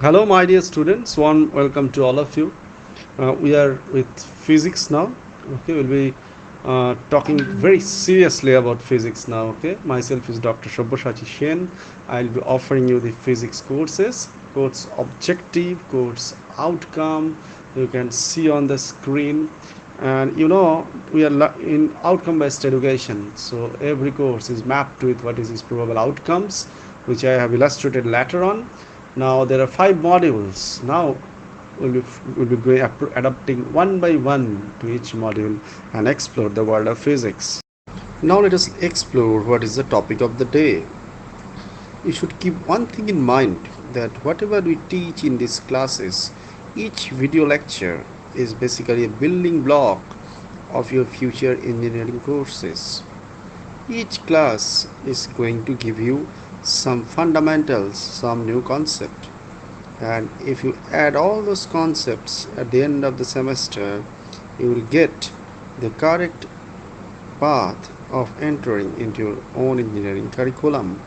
Hello, my dear students. Warm welcome to all of you. We are with physics now. Okay, we'll be talking very seriously about physics now. Okay, myself is Dr. Shobboshachi Shen. I'll be offering you the physics courses, course objective, course outcome. You can see on the screen, and we are in outcome-based education. So every course is mapped with what is its probable outcomes, which I have illustrated later on. Now there are five modules. Now we'll be adapting one by one to each module and explore the world of physics. Now let us explore what is the topic of the day. You should keep one thing in mind, that whatever we teach in these classes, each video lecture is basically a building block of your future engineering courses. Each class is going to give you some fundamentals, some new concept. And if you add all those concepts at the end of the semester, you will get the correct path of entering into your own engineering curriculum,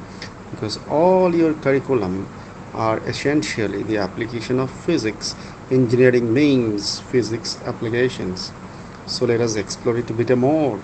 because all your curriculum are essentially the application of physics. Engineering means physics applications. So let us explore it a bit more.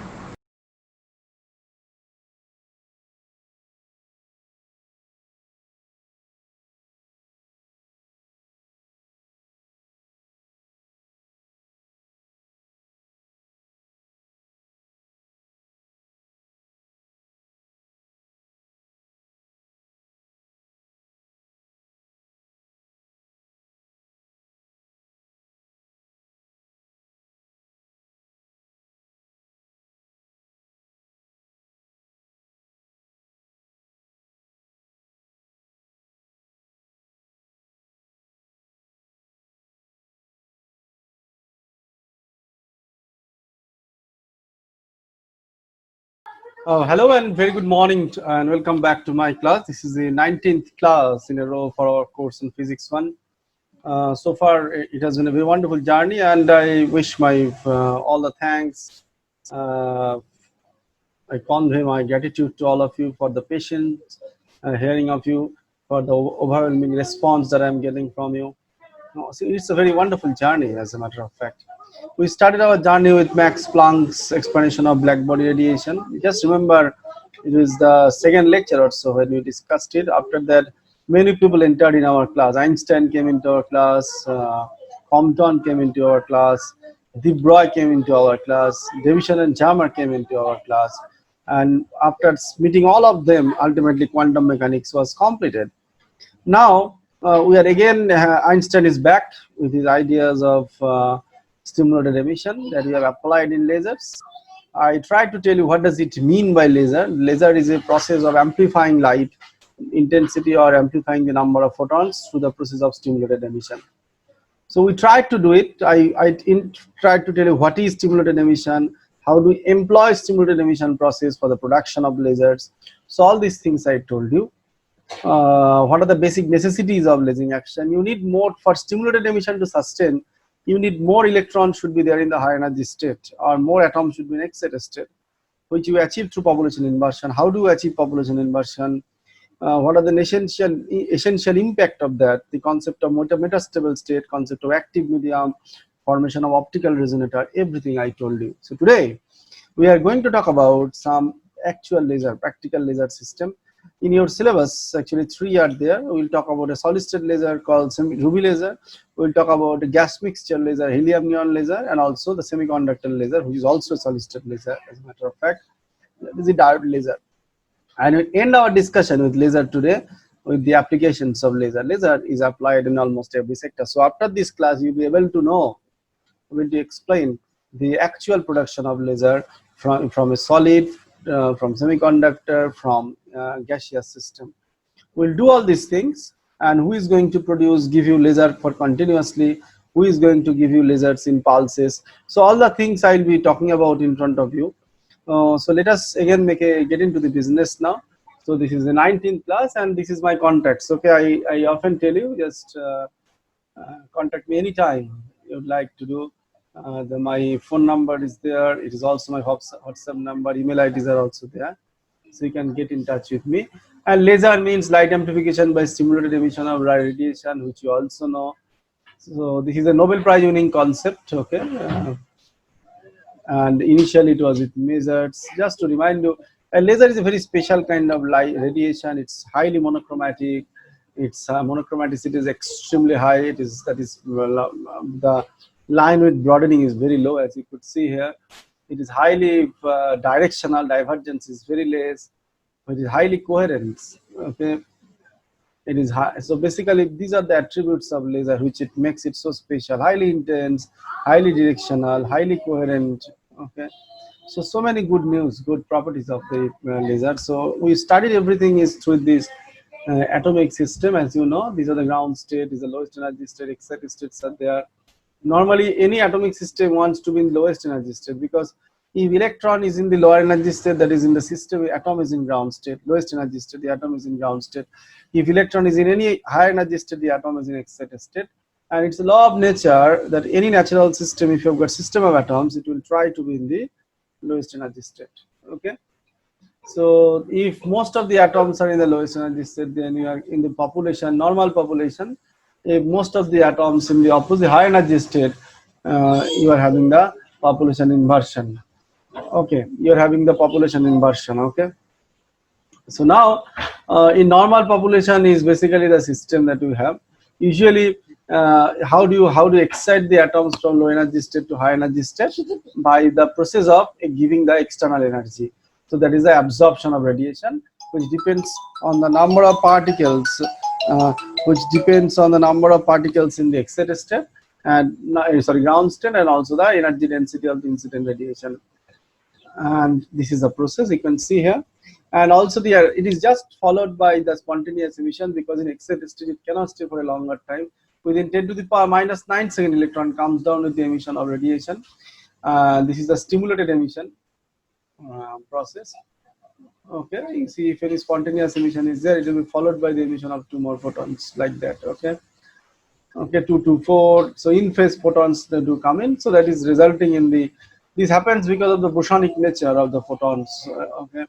Hello and very good morning and welcome back to my class. This is the 19th class in a row for our course in Physics 1. So far it has been a very wonderful journey, and I wish my all the thanks. I convey my gratitude to all of you for the patience hearing of you, for the overwhelming response that I'm getting from you. No, see, it's a very wonderful journey, as a matter of fact. We started our journey with Max Planck's explanation of black body radiation. Just remember, it was the second lecture or so when we discussed it. After that, many people entered in our class. Einstein came into our class, Compton came into our class, De Broglie came into our class, Davison and Jammer came into our class. And after meeting all of them, ultimately quantum mechanics was completed. Now we are again, Einstein is back with his ideas of stimulated emission that we have applied in lasers. I tried to tell you what does it mean by laser. Laser is a process of amplifying light intensity or amplifying the number of photons through the process of stimulated emission. So we tried to do it. I tried to tell you what is stimulated emission, how do we employ stimulated emission process for the production of lasers. So all these things I told you. What are the basic necessities of lasing action? You need more for stimulated emission to sustain. You need more electrons should be there in the high energy state, or more atoms should be in excited state, which you achieve through population inversion. How do you achieve population inversion? What are the essential impact of that? The concept of metastable state, concept of active medium, formation of optical resonator, everything I told you. So today we are going to talk about some actual laser, practical laser system. In your syllabus, actually 3 are there. We'll talk about a solid state laser called ruby laser. We'll talk about a gas mixture laser, helium neon laser, and also the semiconductor laser, which is also a solid state laser, as a matter of fact. That is a diode laser. And we end our discussion with laser today with the applications of laser. Laser is applied in almost every sector. So after this class, you'll be able to know, will explain the actual production of laser from a solid, from semiconductor, from gaseous system. We'll do all these things, and who is going to produce, give you laser for continuously, who is going to give you lasers in pulses. So all the things I'll be talking about in front of you. So let us again get into the business now. So this is the 19th class, and this is my contacts. Okay, I often tell you, just contact me anytime you would like to do. My phone number is there. It is also my WhatsApp number. Email IDs are also there. So you can get in touch with me. And laser means light amplification by stimulated emission of radiation, which you also know. So this is a Nobel Prize winning concept, okay. And initially it was with measured. Just to remind you, a laser is a very special kind of light radiation. It's highly monochromatic. Its monochromaticity is extremely high. It is, that is, the line with broadening is very low, as you could see here. It is highly directional. Divergence is very less. It is highly coherent. Okay, it is high. So basically these are the attributes of laser which it makes it so special: highly intense, highly directional, highly coherent. Okay, so many good news, good properties of the laser. So we studied everything is through this atomic system. As you know, these are the ground state, is the lowest energy state, excited states are there. Normally any atomic system wants to be in lowest energy state, because if electron is in the lower energy state, that is in the system, atom is in ground state, lowest energy state, the atom is in ground state. If electron is in any higher energy state, the atom is in excited state. And it's a law of nature that any natural system, if you've got system of atoms, it will try to be in the lowest energy state. Okay, so if most of the atoms are in the lowest energy state, then you are in the population, normal population. If most of the atoms in the opposite high energy state, you are having the population inversion. Okay, you are having the population inversion. Okay, so now in normal population is basically the system that we have. Usually how do you excite the atoms from low energy state to high energy state? By the process of giving the external energy. So that is the absorption of radiation, which depends on the number of particles, uh, in the excited state, and ground state, and also the energy density of the incident radiation. And this is a process you can see here. And also it is just followed by the spontaneous emission, because in excited state it cannot stay for a longer time. Within 10 to the power minus 9 second, electron comes down with the emission of radiation. This is the stimulated emission process. Okay, you see, if any spontaneous emission is there, it will be followed by the emission of 2 more photons, like that. Okay, 2 to 4. So in phase photons that do come in. So that is resulting in the, this happens because of the bosonic nature of the photons. Okay,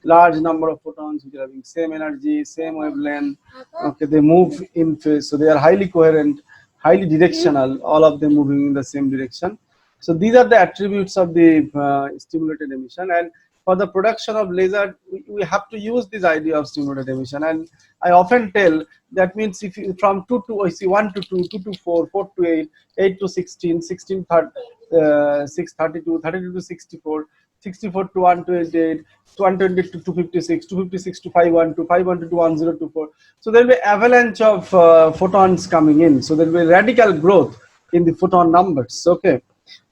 large number of photons which are having same energy, same wavelength. Okay, they move in phase, so they are highly coherent, highly directional, all of them moving in the same direction. So these are the attributes of the stimulated emission. And for the production of laser, we have to use this idea of stimulated emission. And I often tell, that means if you, from 2 to, I see 1 to 2, 2 to 4, 4 to 8, 8 to 16, 16 6 32, 32 to 64, 64 to 128, 120 to 256, 256 to 512, 512 to 1024. So there will be avalanche of photons coming in. So there will be radical growth in the photon numbers. Okay.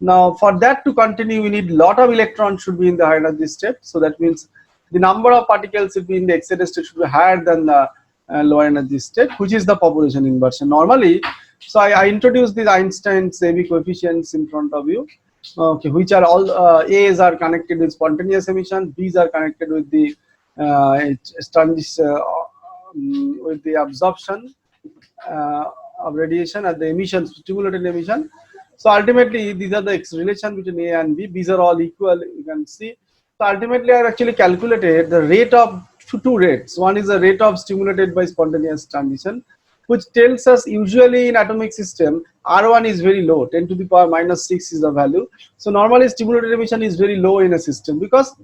Now for that to continue, we need lot of electrons should be in the high energy state. So that means the number of particles should be in the excited state should be higher than the lower energy state, which is the population inversion normally. So I introduced these Einstein's AB coefficients in front of you. Okay, which are all A's are connected with spontaneous emission, B's are connected with the with the absorption of radiation, and the emission, stimulated emission. So ultimately these are the relation between A and B. B's are all equal, you can see. So ultimately I have actually calculated the rate of two rates. One is the rate of stimulated by spontaneous transition, which tells us usually in atomic system R1 is very low, 10 to the power minus 6 is the value. So normally stimulated emission is very low in a system because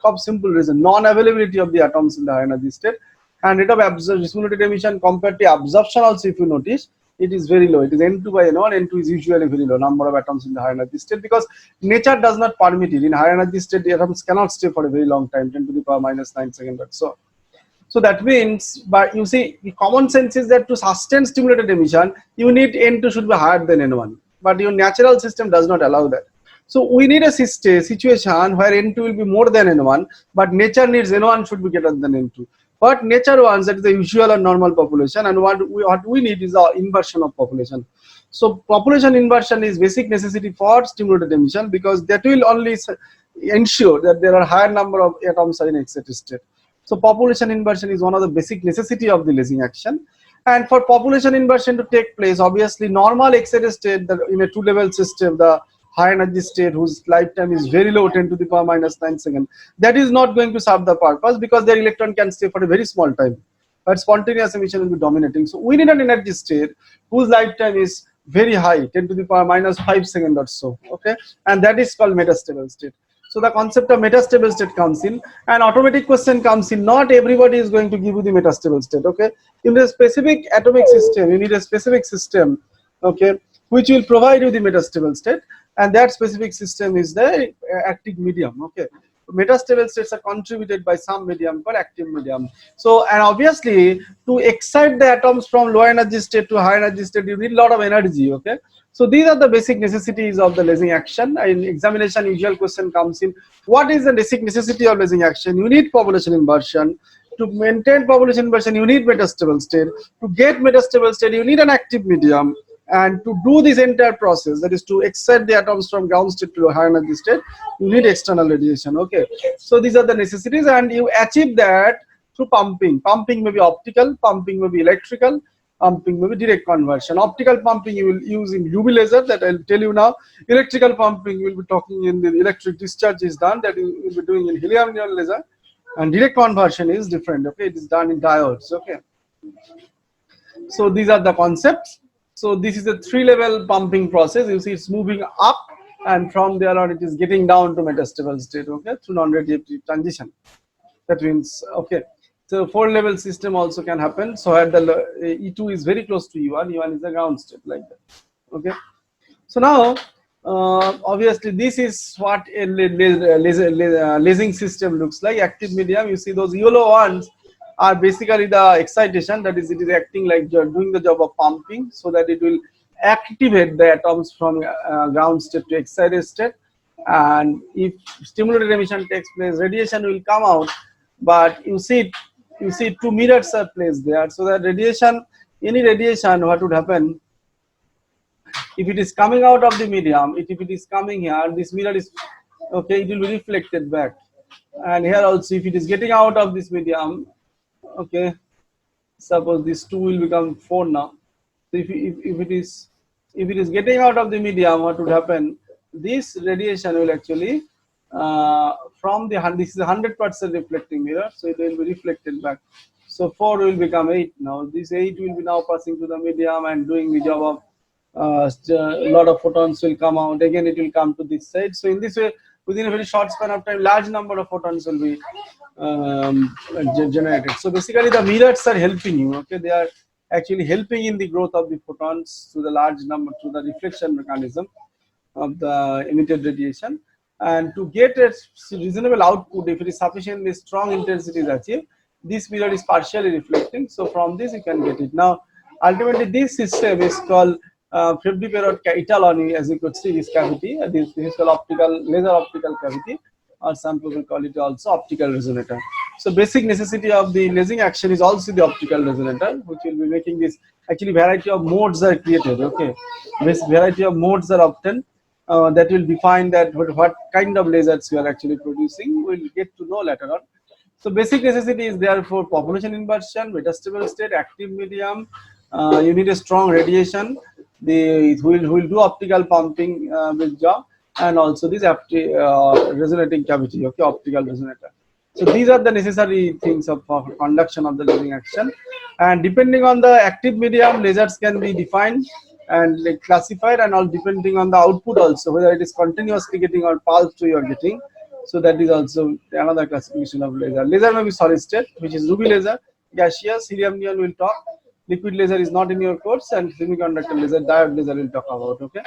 of simple reason, non-availability of the atoms in the high energy state. And rate of stimulated emission compared to absorption also, if you notice, it is very low. It is N2 by N1. N2 is usually very low number of atoms in the high energy state, because nature does not permit it. In high energy state, the atoms cannot stay for a very long time, 10 to the power minus 9 seconds or so. So that means, but you see, the common sense is that to sustain stimulated emission, you need N2 should be higher than N1. But your natural system does not allow that. So we need a situation where N2 will be more than N1, but nature needs N1 should be greater than N2. But nature wants, that is the usual or normal population, and what we need is the inversion of population. So population inversion is basic necessity for stimulated emission, because that will only ensure that there are higher number of atoms are in excited state. So population inversion is one of the basic necessity of the lasing action. And for population inversion to take place, obviously normal excited state, in a two-level system, the high energy state whose lifetime is very low, 10 to the power minus 9 seconds, that is not going to serve the purpose because their electron can stay for a very small time. But spontaneous emission will be dominating. So we need an energy state whose lifetime is very high, 10 to the power minus 5 seconds or so. Okay, and that is called metastable state. So the concept of metastable state comes in, and automatic question comes in. Not everybody is going to give you the metastable state. Okay, in a specific atomic system, you need a specific system, okay, which will provide you the metastable state, and that specific system is the active medium. Okay, metastable states are contributed by some medium called active medium. So, and obviously to excite the atoms from low energy state to high energy state, you need a lot of energy. Okay, so these are the basic necessities of the lasing action. In examination, usual question comes in: what is the basic necessity of lasing action? You need population inversion. To maintain population inversion, you need metastable state. To get metastable state, you need an active medium. And to do this entire process, that is to excite the atoms from ground state to high energy state, you need external radiation. Okay, so these are the necessities, and you achieve that through pumping. Pumping may be optical, pumping may be electrical, pumping may be direct conversion. Optical pumping you will use in UV laser, that I'll tell you now. Electrical pumping will be talking in the electric discharge is done, that you will be doing in helium neon laser. And direct conversion is different. Okay, it is done in diodes. Okay, so these are the concepts. So this is a 3-level pumping process. You see it's moving up, and from there on it is getting down to metastable state, okay, through non-radioactive transition. That means, okay, so 4-level system also can happen. So at the E2 is very close to E1, E1 is the ground state, like that. Okay, so now obviously this is what a lasing system looks like. Active medium, you see those yellow ones are basically the excitation, that is, it is acting like doing the job of pumping, so that it will activate the atoms from ground state to excited state. And if stimulated emission takes place, radiation will come out, but you see 2 mirrors are placed there, so that radiation, any radiation, what would happen if it is coming out of the medium, if it is coming here, this mirror is, okay, it will be reflected back. And here also, if it is getting out of this medium, okay, suppose this 2 will become 4 now. So if it is getting out of the medium, what would happen? This radiation will actually from the this is a 100% reflecting mirror, so it will be reflected back. So 4 will become 8 now. This 8 will be now passing to the medium and doing the job of a lot of photons will come out. Again, it will come to this side. So in this way, within a very short span of time, large number of photons will be generated. So basically, the mirrors are helping you. Okay, they are actually helping in the growth of the photons to the large number, through the reflection mechanism of the emitted radiation. And to get a reasonable output, if it is sufficiently strong intensity is achieved, this mirror is partially reflecting. So from this you can get it. Now, ultimately, this system is called Febvre-Perot Italoni, as you could see this cavity. This is called laser optical cavity, or some people call it also optical resonator. So basic necessity of the lasing action is also the optical resonator, which will be making this. Actually, variety of modes are created. Okay, this variety of modes are obtained. That will define that what kind of lasers you are actually producing. We'll get to know later on. So basic necessity is there for population inversion, metastable state, active medium. You need a strong radiation. Will do optical pumping with job, and also this resonating cavity. Okay, optical resonator. So these are the necessary things of conduction of the lasing action. And depending on the active medium, lasers can be defined and like classified, and all depending on the output also, whether it is continuously getting or pulsed you are getting. So that is also another classification of laser. Laser may be solid state, which is ruby laser, gaseous, helium neon will talk. Liquid laser is not in your course, and semiconductor laser, diode laser will talk about. Okay,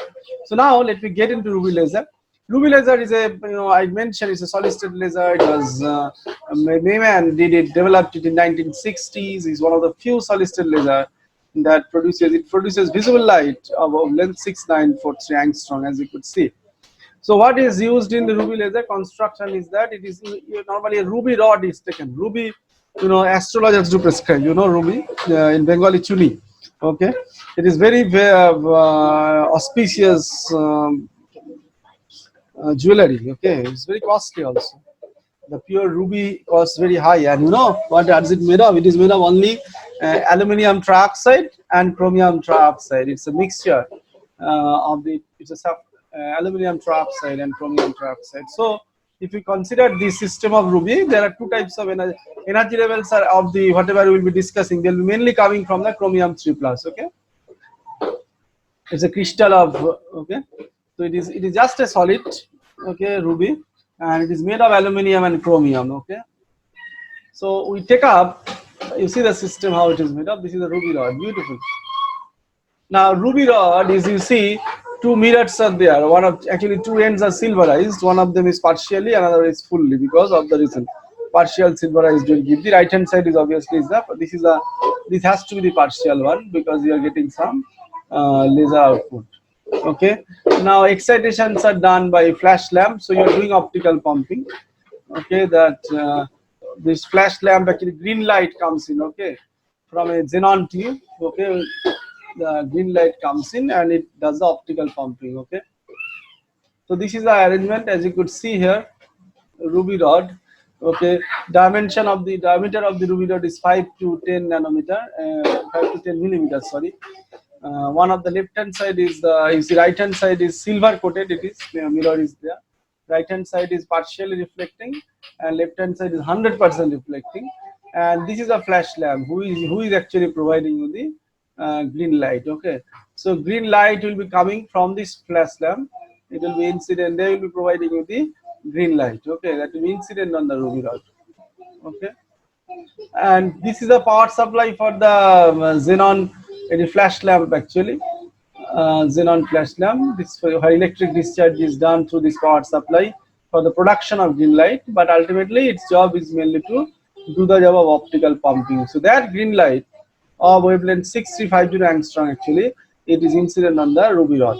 so now let me get into ruby laser. Ruby laser is a, I mentioned it's a solid state laser. It was Mayman developed it in 1960s. It's one of the few solid state laser that produces visible light of length 6943 angstrom, as you could see. So what is used in the ruby laser construction is that it is normally a ruby rod is taken. Ruby, astrologers do prescribe, ruby in Bengali chuni. Okay, it is very auspicious jewelry. Okay, it's very costly also. The pure ruby costs very high, and what is it made of? It is made of only aluminium trioxide and chromium trioxide. It's a mixture of the. It's a aluminum trioxide and chromium trioxide. So if you consider this system of Ruby, there are two types of energy levels are of the whatever we will be discussing. They will be mainly coming from the chromium 3 plus. Okay, it's a crystal of okay. So it is just a solid, okay, Ruby, and it is made of aluminum and chromium. Okay, so we take up. You see the system how it is made up. This is a Ruby rod, beautiful. Now ruby rod is, you see, two mirrors are there. One of actually two ends are silverized. One of them is partially, another is fully because of the reason. Partial silverized will give the right hand side is obviously is the this has to be the partial one because you are getting some laser output. Okay. Now excitations are done by flash lamp, so you are doing optical pumping. Okay, that this flash lamp actually green light comes in. Okay, from a xenon tube. Okay, the green light comes in and it does the optical pumping. Okay, so this is the arrangement as you could see here. Ruby rod. Okay, diameter of the ruby rod is 5 to 10 nanometer, 5 to 10 millimeters. Sorry. One of the left hand side is the, you see, right hand side is silver coated. It is mirror is there. Right hand side is partially reflecting and left hand side is 100% reflecting. And this is a flash lamp who is actually providing you the green light. Okay, so green light will be coming from this flash lamp. It will be incident. They will be providing you the green light. Okay, that will be incident on the ruby rod. Okay, and this is a power supply for the xenon. It is flash lamp actually. Xenon flash lamp. This for her electric discharge is done through this power supply for the production of green light, but ultimately its job is mainly to do the job of optical pumping. So that green light of wavelength 6350 angstrom actually it is incident on the ruby rod.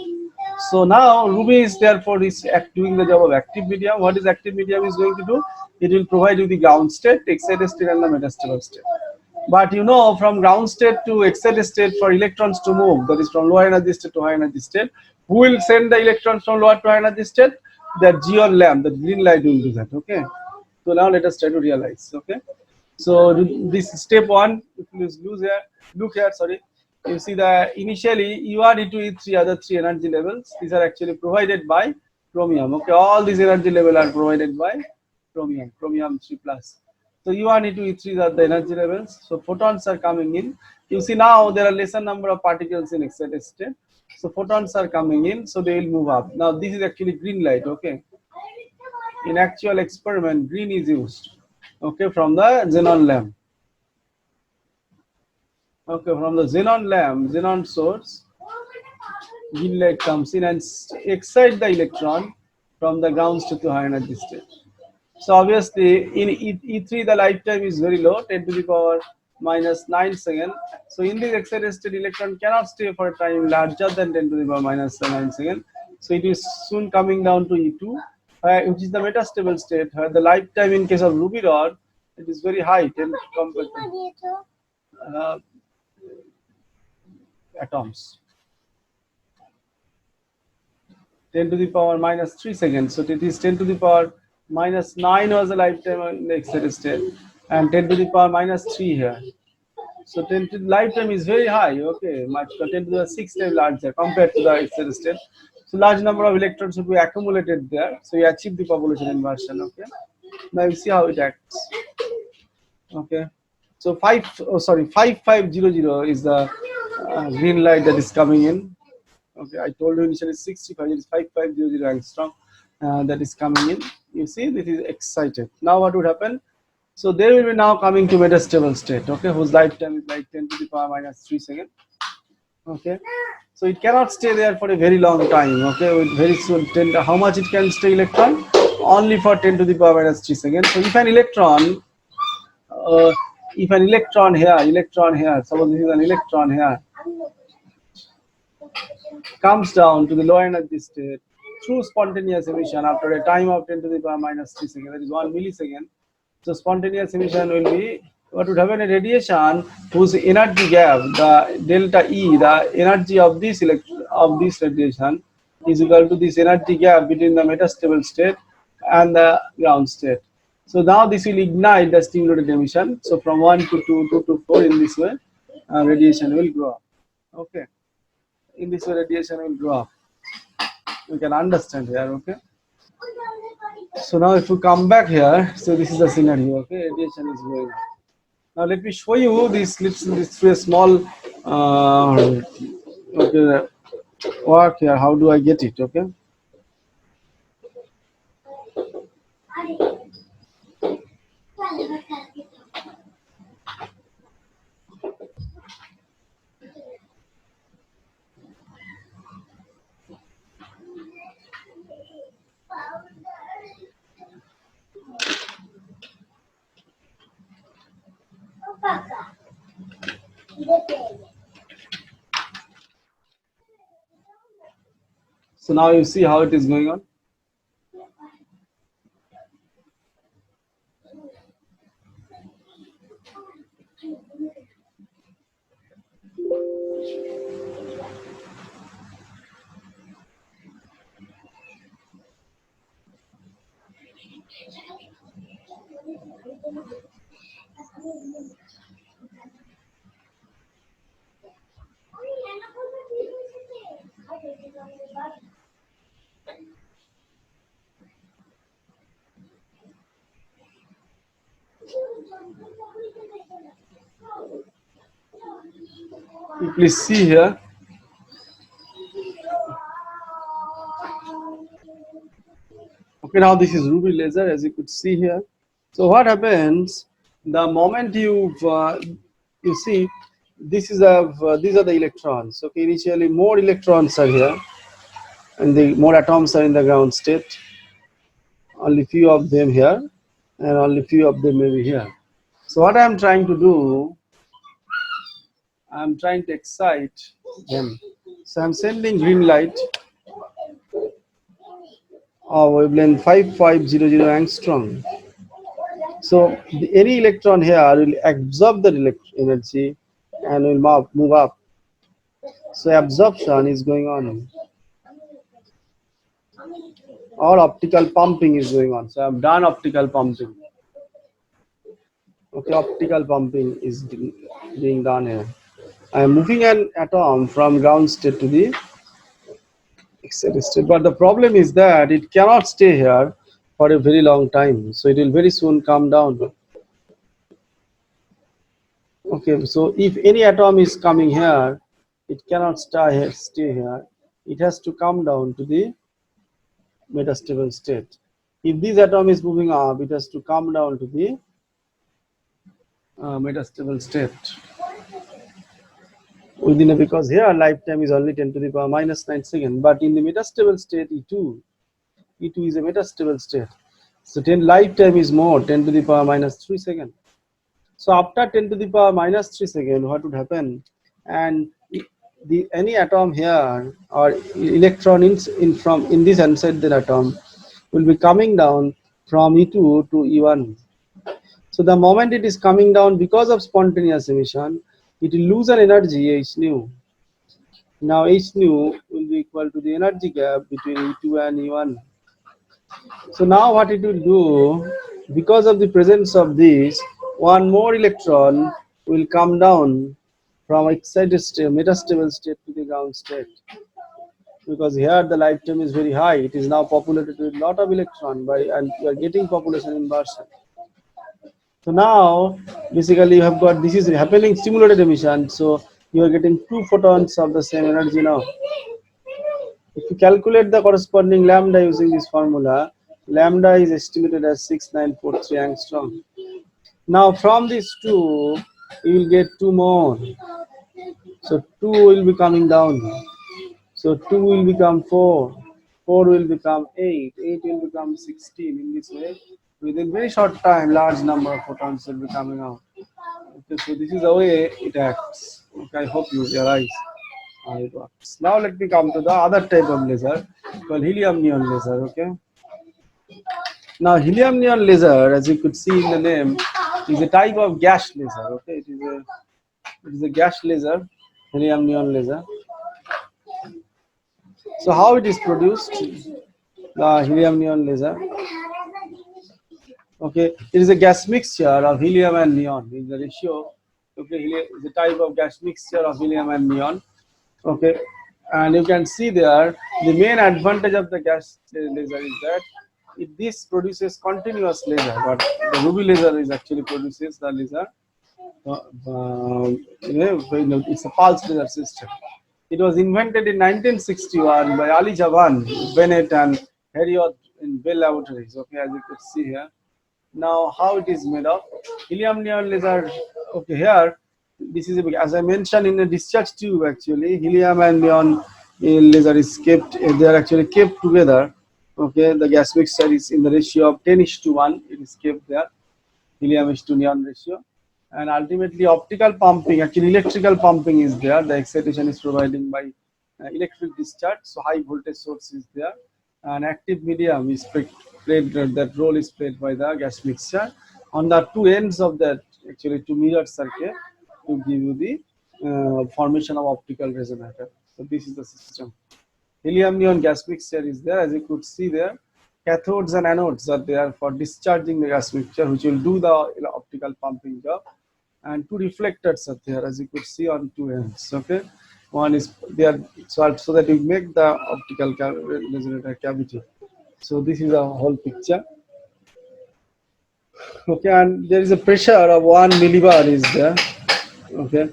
So now ruby is therefore is doing the job of active medium. What is active medium is going to do? It will provide you the ground state, excited state, and the metastable state. But you know, from ground state to excited state for electrons to move, that is from lower energy state to high energy state, who will send the electrons from lower to high energy state? That geon lamp, the green light will do that. Okay. So now let us try to realize. Okay. So this step one, if you look here, sorry, you see that initially E1, E2, E3 are the three energy levels. These are actually provided by chromium. Okay, all these energy levels are provided by chromium 3 plus. So E1, E2, E3 are the energy levels. So photons are coming in. You see now there are lesser number of particles in excited state. So photons are coming in, so they will move up. Now this is actually green light. Okay, in actual experiment, green is used. Okay, from the xenon lamp. Okay, from the xenon source, green light comes in and excite the electron from the ground state to high energy state. So obviously in E3 the lifetime is very low, 10 to the power minus 9 seconds. So in this excited state, electron cannot stay for a time larger than 10 to the power minus 9 seconds. So it is soon coming down to E2, which is the metastable state. The lifetime in case of ruby rod, it is very high, 10 compared to atoms. 10 to the power minus 3 seconds. So it is 10 to the power minus 9 was the lifetime in the excited state, and 10 to the power minus 3 here. So 10 to the lifetime is very high. Okay, much 10 to the 6 times larger compared to the excited state. So large number of electrons will be accumulated there. So you achieve the population inversion. Okay. Now you see how it acts. Okay. So 5500 is the green light that is coming in. Okay, I told you initially 65, it is 5500 angstrom that is coming in. You see, this is excited. Now what would happen? So they will be now coming to metastable state, okay, whose lifetime is like 10 to the power minus 3 seconds. Okay, so it cannot stay there for a very long time. Okay, with very soon, how much it can stay electron? Only for 10 to the power minus 3 seconds. So if an electron here, suppose this is an electron here, comes down to the low energy state through spontaneous emission after a time of 10 to the power minus 3 seconds, that is 1 millisecond. So spontaneous emission will be, what would happen, a radiation whose energy gap, the delta E, the energy of this radiation is equal to this energy gap between the metastable state and the ground state. So now this will ignite the stimulated emission. So from 1 to 2, 2 to 4, in this way, radiation will grow up. Okay. In this way, radiation will grow up. we can understand here. Okay. So now if we come back here, so this is the scenario. Okay, radiation is going on. Now let me show you this through a small okay, work here. How do I get it? Okay. So now you see how it is going on. You please see here. Okay, now this is ruby laser, as you could see here. So what happens the moment you see this is these are the electrons. Okay, initially more electrons are here, and the more atoms are in the ground state. Only few of them here, and only few of them maybe here. So what I am trying to do, I am trying to excite them. So I am sending green light of wavelength 5500 angstrom. So any electron here will absorb the energy and will move up. So absorption is going on, or optical pumping is going on. So I've done optical pumping. Okay, optical pumping is being done here. I am moving an atom from ground state to the excited state, but the problem is that it cannot stay here for a very long time. So it will very soon come down. Okay, so if any atom is coming here, it cannot stay here. It has to come down to the metastable state. If this atom is moving up, it has to come down to the metastable state within because here lifetime is only 10 to the power minus 9 seconds, but in the metastable state E2 is a metastable state. So 10 lifetime is more, 10 to the power minus 3 seconds. So after 10 to the power minus 3 seconds, what would happen? And any atom here or electron in this inside the atom will be coming down from E2 to E1. So the moment it is coming down because of spontaneous emission, it will lose an energy H nu. Now H nu will be equal to the energy gap between E2 and E1. So now what it will do, because of the presence of this, one more electron will come down from excited state, metastable state to the ground state. Because here the lifetime is very high, it is now populated with a lot of electron and you are getting population inversion. So now basically you have got this is happening stimulated emission, so you are getting 2 photons of the same energy now. If you calculate the corresponding lambda using this formula, lambda is estimated as 6943 angstrom. Now from these two, you will get 2 more. So 2 will be coming down. So 2 will become 4. 4 will become 8. 8 will become 16. In this way, within very short time, large number of photons will be coming out. Okay, so this is the way it acts. Okay, I hope you realize how it works. Now let me come to the other type of laser called helium neon laser. Okay. Now helium neon laser, as you could see in the name, is a type of gas laser. Okay, it is a gas laser, helium neon laser. So how it is produced? The helium neon laser. Okay, it is a gas mixture of helium and neon in the ratio. Okay, is a type of gas mixture of helium and neon. Okay, And you can see there the main advantage of the gas laser is that this produces continuous laser, but the ruby laser is actually produces the laser it's a pulse laser system. It was invented in 1961 by Ali Javan, Bennett, and Harriot in Bell Laboratories. Okay, as you could see here. Now, how it is made of? Helium neon laser. Okay, here this is as I mentioned in a discharge tube. Actually, helium and neon laser is kept. They are actually kept together. Okay, the gas mixture is in the ratio of 10:1. It is kept there. Helium is to neon ratio, and ultimately optical pumping, actually electrical pumping is there. The excitation is providing by electric discharge, so high voltage source is there, and active medium is played, that role is played by the gas mixture on the two ends of that, actually two mirror circuit, to give you the formation of optical resonator. So this is the system. Helium neon gas mixture is there, as you could see there. Cathodes and anodes are there for discharging the gas mixture, which will do the optical pumping job. And two reflectors are there, as you could see on two ends. Okay, one is there so that you make the optical resonator cavity. So this is a whole picture. Okay, and there is a pressure of 1 millibar is there. Okay,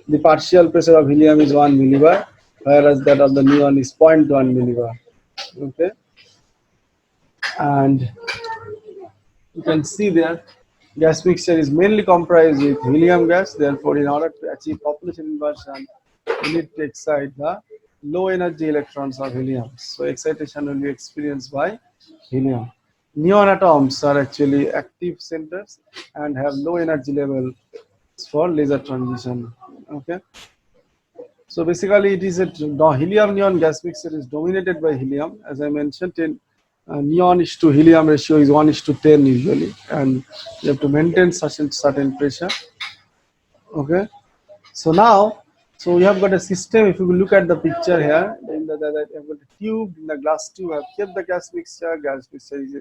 the partial pressure of helium is 1 millibar, whereas that of the neon is 0.1 millibar. Okay, and you can see there gas mixture is mainly comprised with helium gas. Therefore, in order to achieve population inversion, we need to excite the low energy electrons of helium. So excitation will be experienced by helium. Neon atoms are actually active centers and have low energy level for laser transition. Okay. So basically, it is a helium neon gas mixture is dominated by helium. As I mentioned, in neon is to helium ratio is 1:10 usually, and you have to maintain certain pressure. Okay. So now, so we have got a system. If you look at the picture here, in you have got a tube, in the glass tube, have kept the gas mixture. Gas mixture is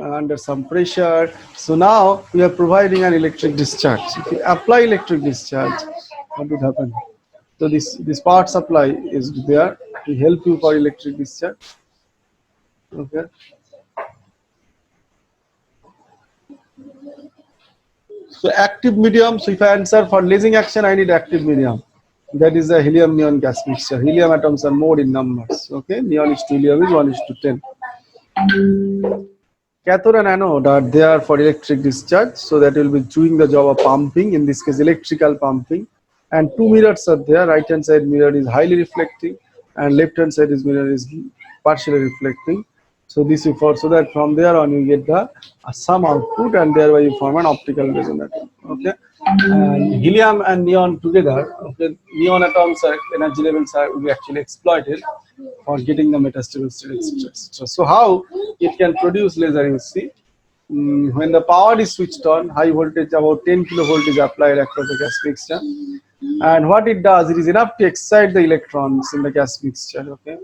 under some pressure. So now we are providing an electric discharge. If you apply electric discharge, what would happen? So this power supply is there to help you for electric discharge. Okay. So active medium. So if I answer for lasing action, I need active medium. That is the helium neon gas mixture. Helium atoms are more in numbers. Okay, neon is to helium is 1:10. Cathode and anode are there for electric discharge, so that will be doing the job of pumping. In this case, electrical pumping. And two mirrors are there. Right hand side mirror is highly reflecting, and left hand side is mirror is partially reflecting. So this is for, so that from there on you get the some output, and thereby you form an optical resonator. Okay, and helium and neon together. Okay, neon atoms are energy levels are will be actually exploited for getting the metastable state, etc., etc. So how it can produce laser? You see, when the power is switched on, high voltage about 10 kilovolt is applied across the gas mixture, and what it does, it is enough to excite the electrons in the gas mixture. Okay,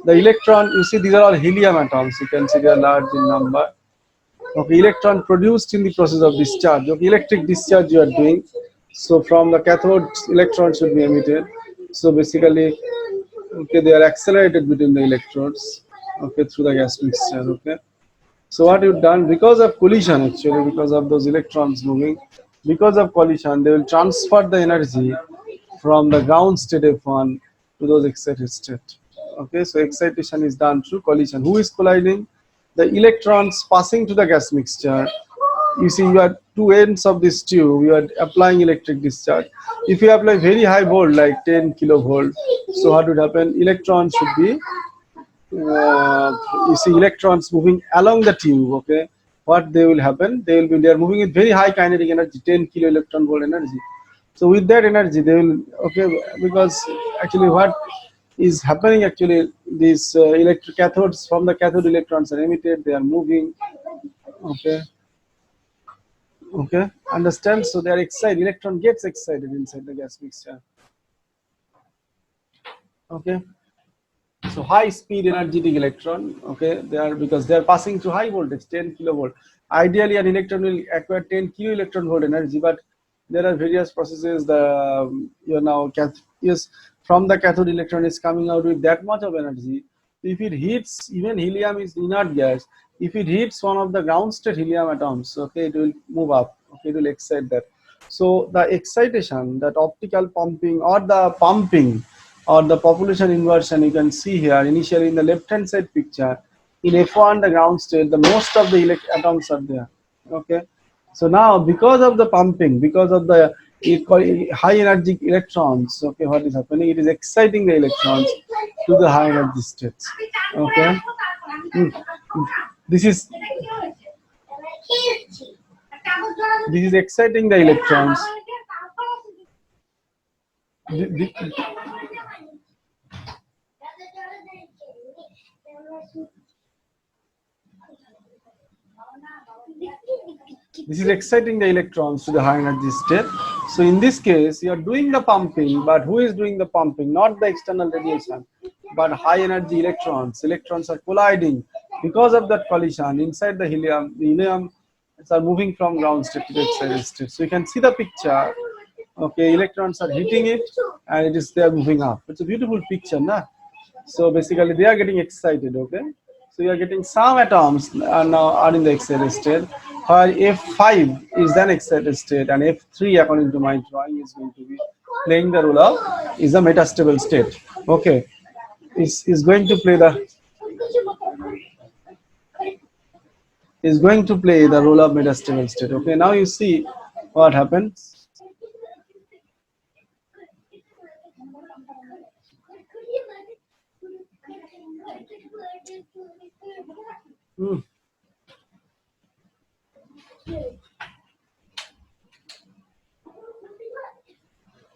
the electron, you see, these are all helium atoms. You can see they are large in number. Okay, electron produced in the process of discharge. Okay, electric discharge you are doing. So from the cathode, electrons should be emitted. So basically, okay, they are accelerated between the electrodes. Okay, through the gas mixture. Okay. So what you've done, because of collision, actually, because of those electrons moving, because of collision, they will transfer the energy from the ground state F1 to those excited state. Okay, so excitation is done through collision. Who is colliding? The electrons passing to the gas mixture. You see, you are two ends of this tube, you are applying electric discharge. If you apply very high volt, like 10 kilovolt, so what would happen? Electrons should be you see electrons moving along the tube. Okay, what they will happen, they are moving with very high kinetic energy, 10 kilo electron volt energy. So with that energy they will, okay, because actually what is happening, actually these electric cathodes, from the cathode electrons are emitted, they are moving. Okay, okay, understand? So they are excited, electron gets excited inside the gas mixture. Okay, so high speed energetic electron, okay, they are, because they are passing through high voltage, 10 kilovolt. Ideally an electron will acquire 10 kilo electron volt energy, but there are various processes, the you know, yes, from the cathode electron is coming out with that much of energy. If it hits, even helium is inert gas, if it hits one of the ground state helium atoms, okay, it will move up, okay, it will excite that. So the excitation, that optical pumping or the pumping or the population inversion, you can see here initially in the left hand side picture, in F1 the ground state, the most of the atoms are there, okay. So now because of the pumping, because of the high energy electrons, okay, what is happening, it is exciting the electrons to the high energy states, okay. Mm. this is this is exciting the electrons. Th- th- This is exciting the electrons to the high energy state. So in this case, you are doing the pumping, but who is doing the pumping? Not the external radiation, but high energy electrons. Electrons are colliding. Because of that collision inside the helium are moving from ground state to the excited state. So you can see the picture. Okay, electrons are hitting it, and they are moving up. It's a beautiful picture, na? So basically, they are getting excited. Okay, so you are getting some atoms are now are in the excited state, while F5 is then excited state, and F3, according to my drawing, is going to be playing the role of is a metastable state. Okay, is going to play the role of metastable state. Okay, now you see what happens. Hmm.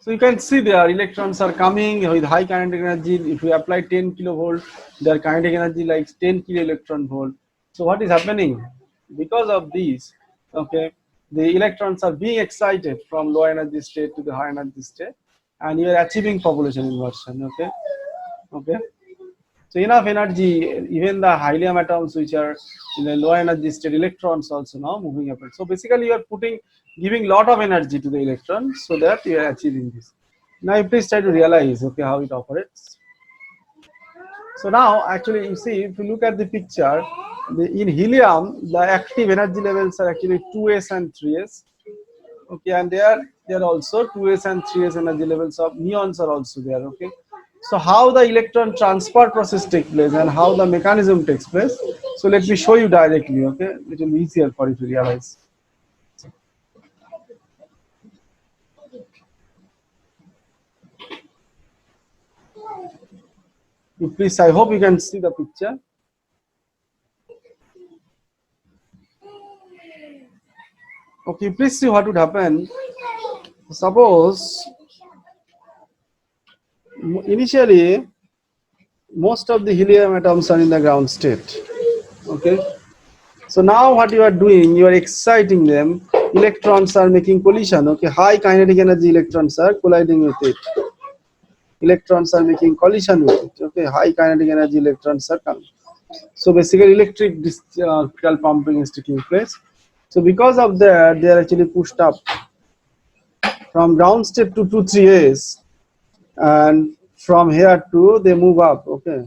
So you can see there electrons are coming with high kinetic energy. If we apply 10 kilovolt, their kinetic energy like 10 kilo electron volt. So what is happening? Because of these, okay, the electrons are being excited from low energy state to the high energy state, and you are achieving population inversion. Okay, okay. So enough energy, even the helium atoms which are in a low energy state, electrons also now moving up. So basically you are giving lot of energy to the electrons so that you are achieving this. Now you please try to realize, okay, how it operates. So now actually you see, if you look at the picture, in helium, the active energy levels are actually 2s and 3s. Okay, and there are also 2s and 3s energy levels of neons are also there. Okay, so how the electron transfer process takes place and how the mechanism takes place, so let me show you directly. Okay, it will be easier for you to realize. You please, I hope you can see the picture. Okay, please see what would happen. Suppose initially most of the helium atoms are in the ground state. Okay, so now what you are doing, you are exciting them. Electrons are making collision. Okay, high kinetic energy electrons are colliding with it. Electrons are making collision with it. Okay, high kinetic energy electrons are coming. So basically, electrical pumping is taking place. So because of that, they are actually pushed up from ground state to 2 3s, and from here to they move up. Okay.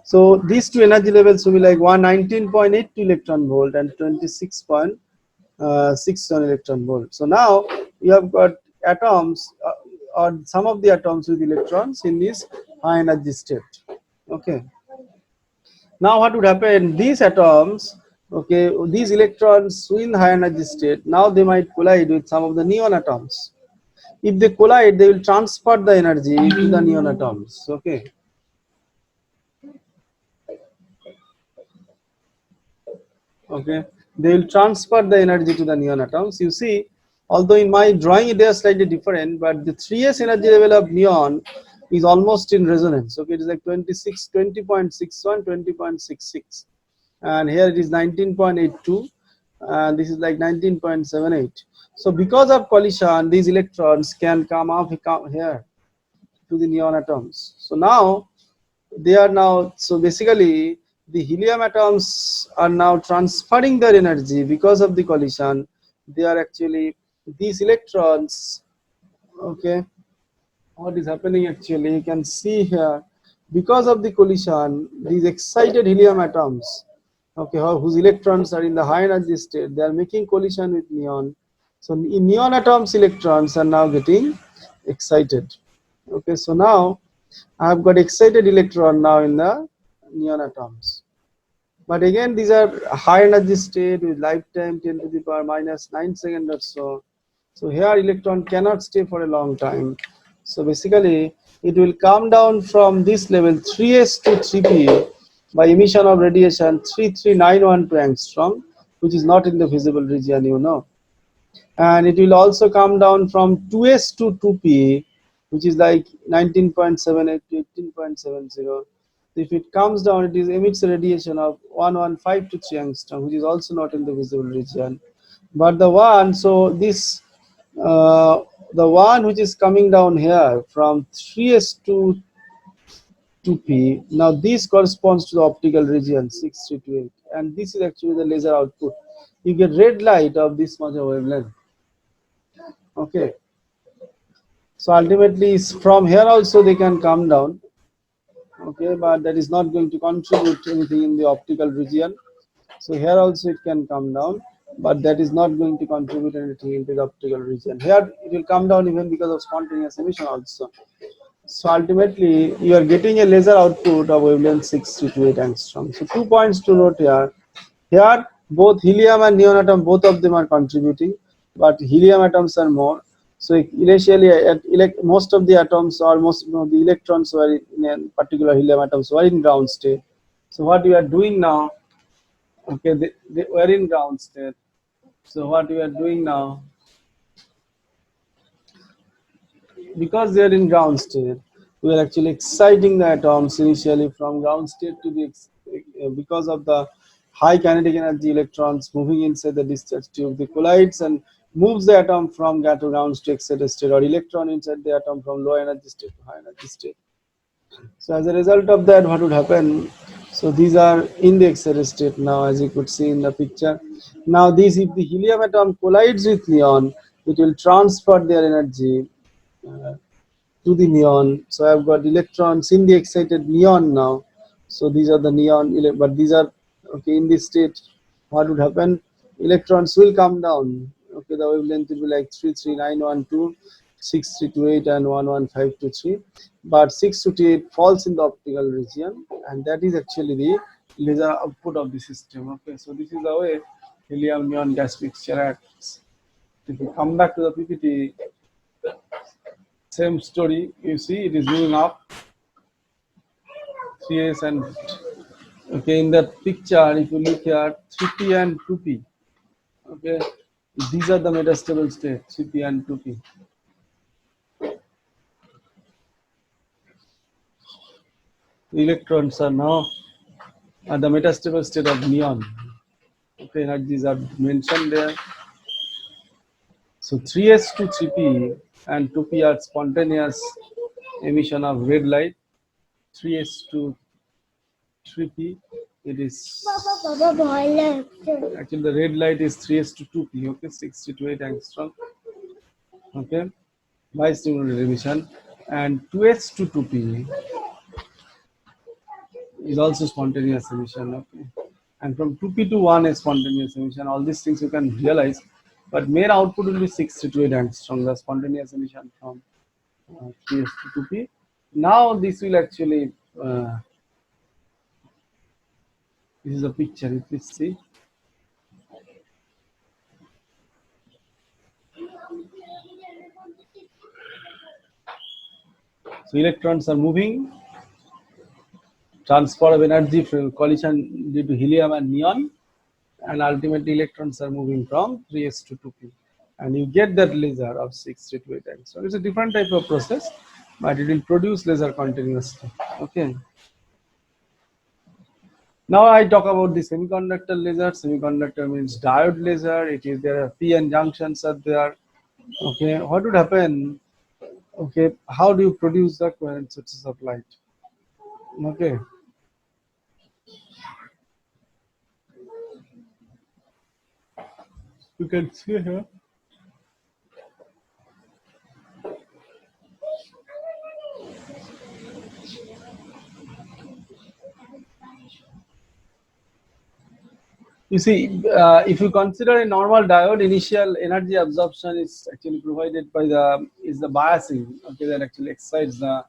So these two energy levels will be like 119.82 electron volt and 26.61 electron volt. So now you have got atoms or some of the atoms with electrons in this high energy state. Okay. Now what would happen? These atoms, okay, these electrons in high energy state, now they might collide with some of the neon atoms. If they collide, they will transfer the energy to the neon atoms. Okay. Okay, they will transfer the energy to the neon atoms. You see, although in my drawing they are slightly different, but the 3s energy level of neon is almost in resonance. Okay, it is like 20.61, 20.66, and here it is 19.82, and this is like 19.78. So because of collision, these electrons can come here to the neon atoms. So now they are now, so basically the helium atoms are now transferring their energy because of the collision. They are actually these electrons, okay, what is happening actually, you can see here, because of the collision, these excited helium atoms, okay, whose electrons are in the high energy state, they are making collision with neon. So in neon atoms, electrons are now getting excited. Okay, so now I have got excited electron now in the neon atoms. But again, these are high energy state with lifetime 10 to the power minus 9 second or so. So here electron cannot stay for a long time. So basically, it will come down from this level 3s to 3p by emission of radiation 3391 angstrom, which is not in the visible region, you know. And it will also come down from 2s to 2p, which is like 19.78 to 18.70. So if it comes down, it is emits a radiation of 1153 angstrom, which is also not in the visible region. But the one, so this the one which is coming down here from 3s to 2p, now this corresponds to the optical region 6328, and this is actually the laser output. You get red light of this much of wavelength. Okay, so ultimately from here also they can come down. Okay, but that is not going to contribute anything in the optical region. So here also it can come down, but that is not going to contribute anything into the optical region. Here it will come down even because of spontaneous emission also. So ultimately you are getting a laser output of wavelength 638 angstrom. So 2 points to note here. Here both helium and neon atom, both of them are contributing, but helium atoms are more. So initially most of the atoms or most of the electrons were in a particular helium atoms were in ground state. So what we are doing now, okay, they were in ground state. So what we are doing now, because they are in ground state, we are actually exciting the atoms initially from ground state to the because of the high kinetic energy electrons moving inside the discharge tube, the collides and moves the atom from to ground to excited state, or electron inside the atom from low energy state to high energy state. So as a result of that, what would happen? So these are in the excited state now, as you could see in the picture. Now these, if the helium atom collides with neon, it will transfer their energy uh, to the neon. So I've got electrons in the excited neon now. So these are the neon, but these are okay in this state. What would happen? Electrons will come down. Okay, the wavelength will be like 33912, 6328, and 11523. But 628 falls in the optical region, and that is actually the laser output of the system. Okay, so this is the way helium neon gas mixture acts. If we come back to the PPT, same story. You see, it is moving up 3s and okay. In that picture, if you look at 3p and 2p, okay, these are the metastable state 3p and 2p. The electrons are now at the metastable state of neon. Okay, energies are mentioned there. So 3s to 3p and 2p are spontaneous emission of red light. 3s to 3p, it is actually the red light is 3s to 2p. Okay, 60 to 8 angstrom. Okay, bistimulated emission, and 2s to 2p is also spontaneous emission. Okay, and from 2p to 1 is spontaneous emission. All these things you can realize, but main output will be 60 to 8 angstrom, the spontaneous emission from 3s to 2p. Now this will actually this is a picture. Please see. So electrons are moving, transfer of energy from collision due to helium and neon, and ultimately electrons are moving from 3s to 2p, and you get that laser of 6 to 8 times. So it's a different type of process, but it will produce laser continuously. Okay, now I talk about the semiconductor laser. Semiconductor means diode laser. It is there are p-n junctions are there. Okay, what would happen? Okay, how do you produce the coherent sources of light? Okay, you can see here. You see, if you consider a normal diode, initial energy absorption is actually provided by the is the biasing. Okay, that actually excites the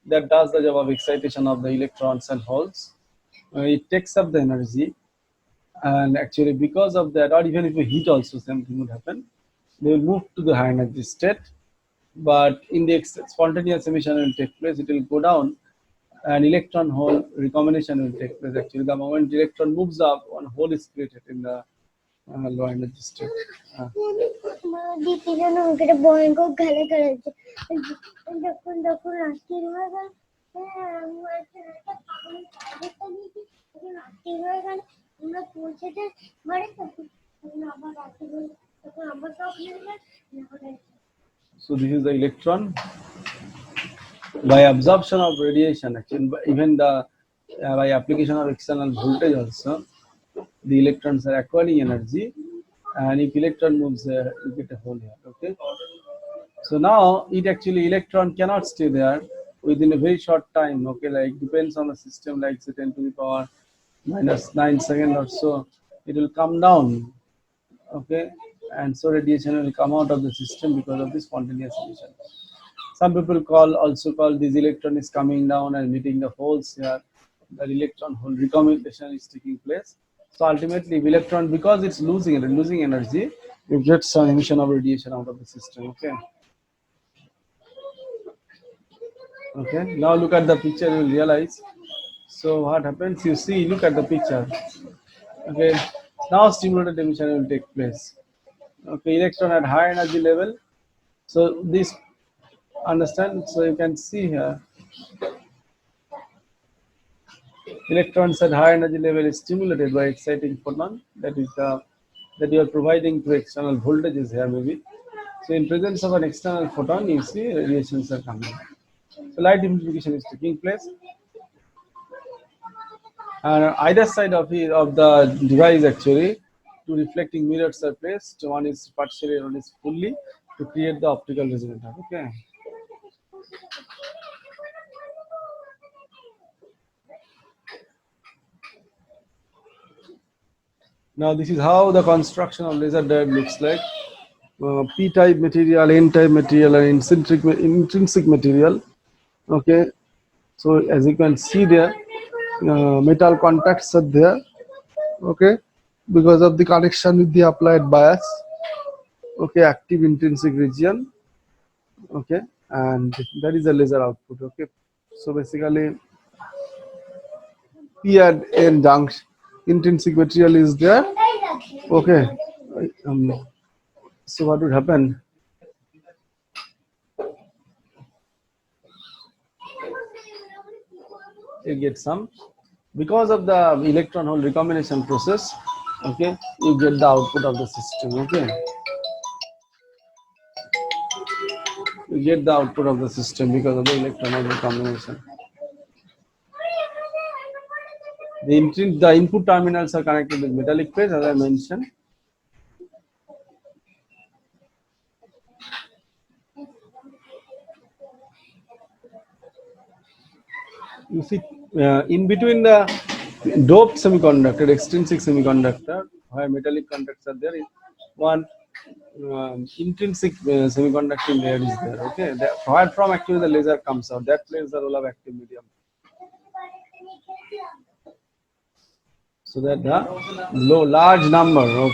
that does the job of excitation of the electrons and holes. It takes up the energy, and actually because of that, or even if you heat also, same thing would happen. They will move to the high energy state, but in the spontaneous emission will take place. It will go down, and electron hole recombination will take place. Actually, the moment the electron moves up, one hole is created in the low energy state. Uh, दीपीला उनके boy को घरे करे देखो देखो नाश्ते में गए नाश्ते में गए हम लोग पूछे थे बड़े नंबर आते हुए नंबर तो अपने so this is the electron by absorption of radiation. Actually, even the by application of external voltage also, the electrons are acquiring energy, and if electron moves there, you get a hole here. Okay. So now it actually electron cannot stay there within a very short time. Okay, like depends on the system, like say 10 to the power minus 9 second or so, it will come down. Okay, and so radiation will come out of the system because of this spontaneous emission. Some people also call this electron is coming down and meeting the holes here. The electron hole recombination is taking place. So ultimately, if electron, because it's losing energy, you get some emission of radiation out of the system. Okay. Okay. Now look at the picture, you will realize. So what happens? You see, look at the picture. Okay. Now stimulated emission will take place. Okay. Electron at high energy level. So this understand. So you can see here electrons at high energy level is stimulated by exciting photon, that is the that you are providing to external voltages here maybe. So in presence of an external photon, you see radiations are coming. So light amplification is taking place, and on either side of the device actually two reflecting mirrors are placed. One is partially and one is fully to create the optical resonator. Okay. Now this is how the construction of laser diode looks like. P-type material, N-type material, and intrinsic material. Okay, so as you can see there, metal contacts are there. Okay, because of the connection with the applied bias. Okay, active intrinsic region. Okay, and that is the laser output. Okay, so basically P and N junction intrinsic material is there. Okay, so what would happen? You get some because of the electron hole recombination process. Okay, you get the output of the system. Okay, you get the output of the system because of the electron hole recombination. The input terminals are connected with metallic phase, as I mentioned. You see, in between the doped semiconductor, extrinsic semiconductor, where metallic contacts are there, one intrinsic semiconducting layer is there. Okay, where from actually the laser comes out, that plays the role of active medium. So that the large number of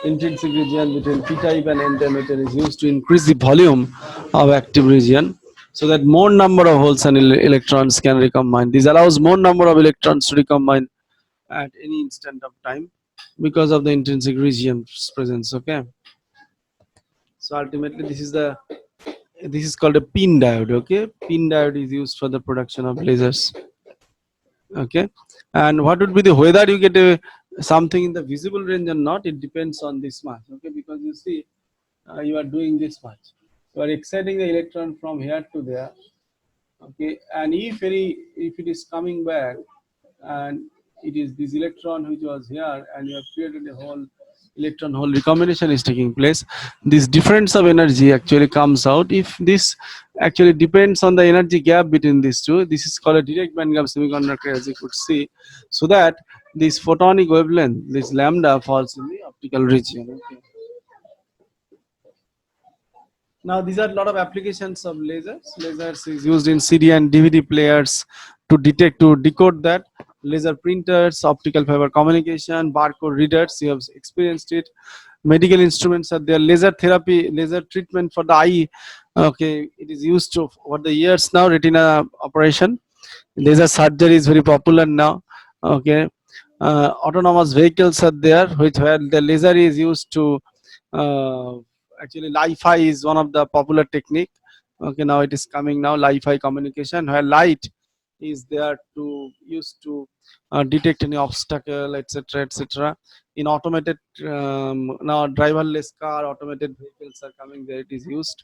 intrinsic region between p-type and n-type metal is used to increase the volume of active region, so that more number of holes and electrons can recombine. This allows more number of electrons to recombine at any instant of time because of the intrinsic region's presence. Okay, so ultimately this is called a pin diode. Okay, pin diode is used for the production of lasers. Okay, and what would be the whether you get a something in the visible range or not, it depends on this much. Okay, because you see you are doing this much, you are exciting the electron from here to there. Okay, and if it is coming back and it is this electron which was here and you have created a hole electron hole recombination is taking place, this difference of energy actually comes out. If this actually depends on the energy gap between these two, this is called a direct band gap semiconductor, as you could see. So that this photonic wavelength, this lambda, falls in the optical region. Okay. Now these are a lot of applications of lasers. Lasers is used in CD and DVD players to detect, to decode that. Laser printers, optical fiber communication, barcode readers. You have experienced it. Medical instruments are there. Laser therapy, laser treatment for the eye. Okay, it is used to for the years now. Retina operation. Laser surgery is very popular now. Okay, autonomous vehicles are there, which where the laser is used to uh, actually Li-Fi is one of the popular technique. Okay, now it is coming now, Li-Fi communication, where light is there to use to detect any obstacle, etc., etc. In automated now driverless car, automated vehicles are coming there. It is used.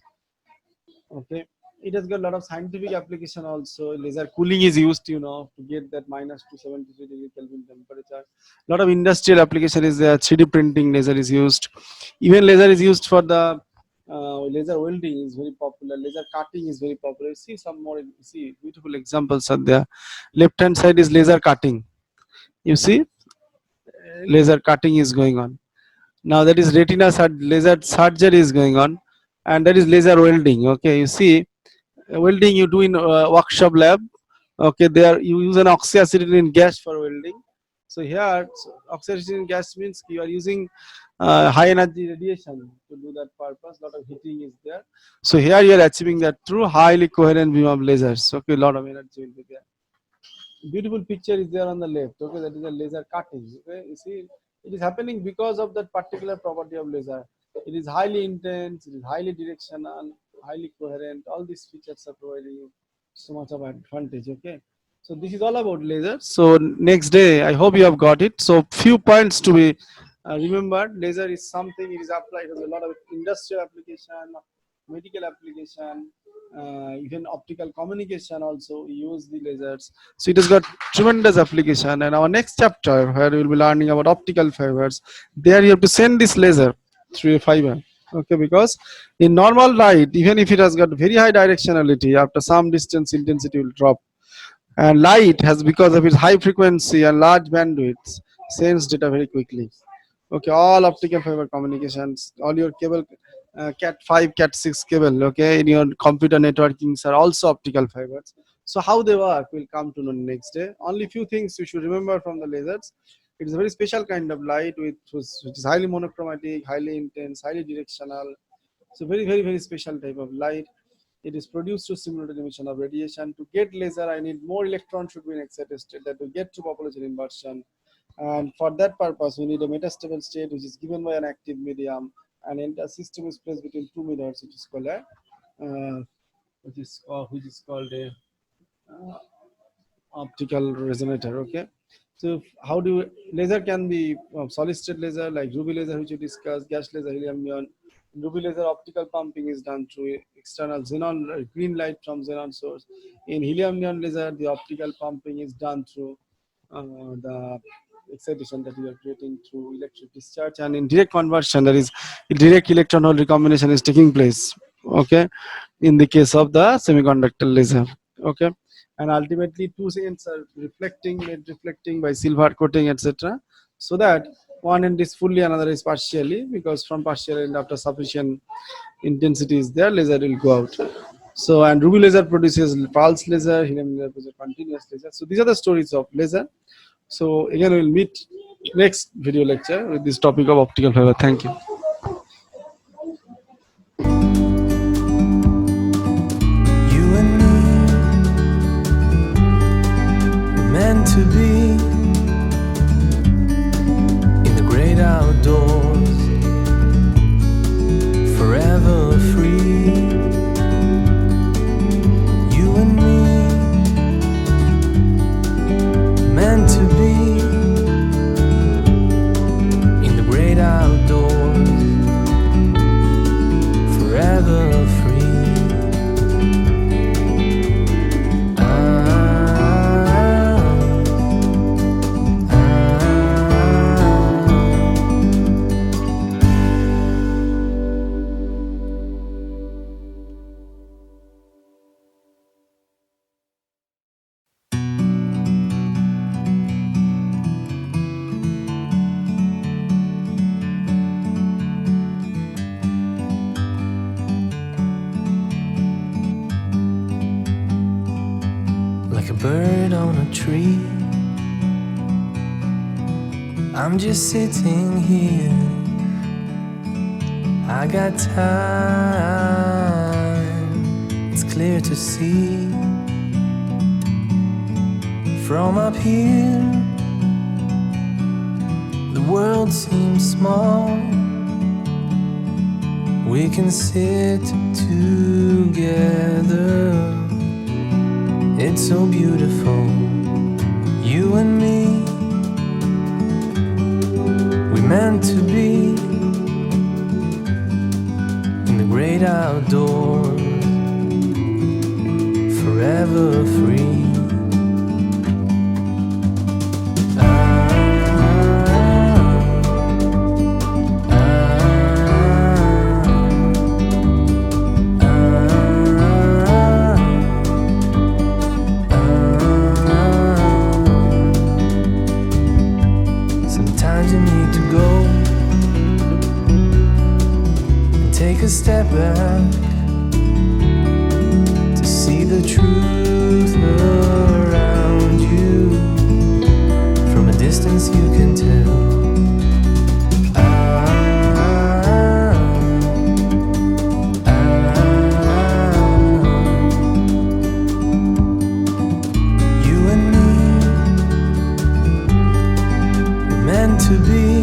Okay, it has got a lot of scientific application also. Laser cooling is used, to get that minus 273 degree Kelvin temperature. A lot of industrial application is there. 3D printing laser is used. Even laser is used for the laser welding is very popular. Laser cutting is very popular. See some more. See beautiful examples are there. Left hand side is laser cutting. You see, laser cutting is going on. Now that is laser surgery is going on, and that is laser welding. Okay, you see, welding you do in workshop lab. Okay, there you use an oxyacetylene gas for welding. So here oxyacetylene gas means you are using high energy radiation to do that purpose. Lot of heating is there. So here you are achieving that through highly coherent beam of lasers. Okay, a lot of energy will be there. Beautiful picture is there on the left. Okay, that is a laser cutting. Okay, you see, it is happening because of that particular property of laser. It is highly intense, it is highly directional, highly coherent. All these features are providing you so much of advantage. Okay, so this is all about laser. So next day I hope you have got it. So few points to be remembered. Laser is something, it is applied to a lot of industrial application, medical application, even optical communication also we use the lasers. So it has got tremendous application. And our next chapter, where we will be learning about optical fibers, there you have to send this laser through a fiber. Okay, because in normal light, even if it has got very high directionality, after some distance intensity will drop. And light has, because of its high frequency and large bandwidth, sends data very quickly. Okay, all optical fiber communications, all your cable, cat 5, cat 6 cable, okay, in your computer networkings are also optical fibers. So how they work we'll come to know next day. Only few things you should remember from the lasers. It is a very special kind of light which is highly monochromatic, highly intense, highly directional. So very special type of light. It is produced to simulate emission of radiation. To get laser, I need more electrons should be in excited state that to get to population inversion. And for that purpose, we need a metastable state which is given by an active medium. And a system is placed between two mirrors, which is called a which is called a uh, optical resonator. Okay, so how do laser can be solid state laser like ruby laser, which we discussed, gas laser, helium neon. Ruby laser optical pumping is done through external xenon green light from xenon source. In helium neon laser, the optical pumping is done through the excitation that you are creating through electric discharge. And in direct conversion, that is direct electron hole recombination is taking place. Okay, in the case of the semiconductor laser. Okay, and ultimately two ends are made reflecting by silver coating, etc. So that one end is fully, another is partially, because from partial end after sufficient intensity is there, laser will go out. So and ruby laser produces pulse laser, helium laser produces continuous laser. So these are the stories of laser. So again we will meet next video lecture with this topic of optical fiber. Thank you. You and me were meant to be in the great outdoors, forever free. You and me meant to be in the great outdoors, forever free. like a bird on a tree. I'm just sitting here, I got time, it's clear to see. From up here, the world seems small. We can sit together, it's so beautiful. You and me, we meant to be in the great outdoors, forever free. Sometimes you need to go and take a step back to see the truth around you. From a distance you can tell. You and me, we're meant to be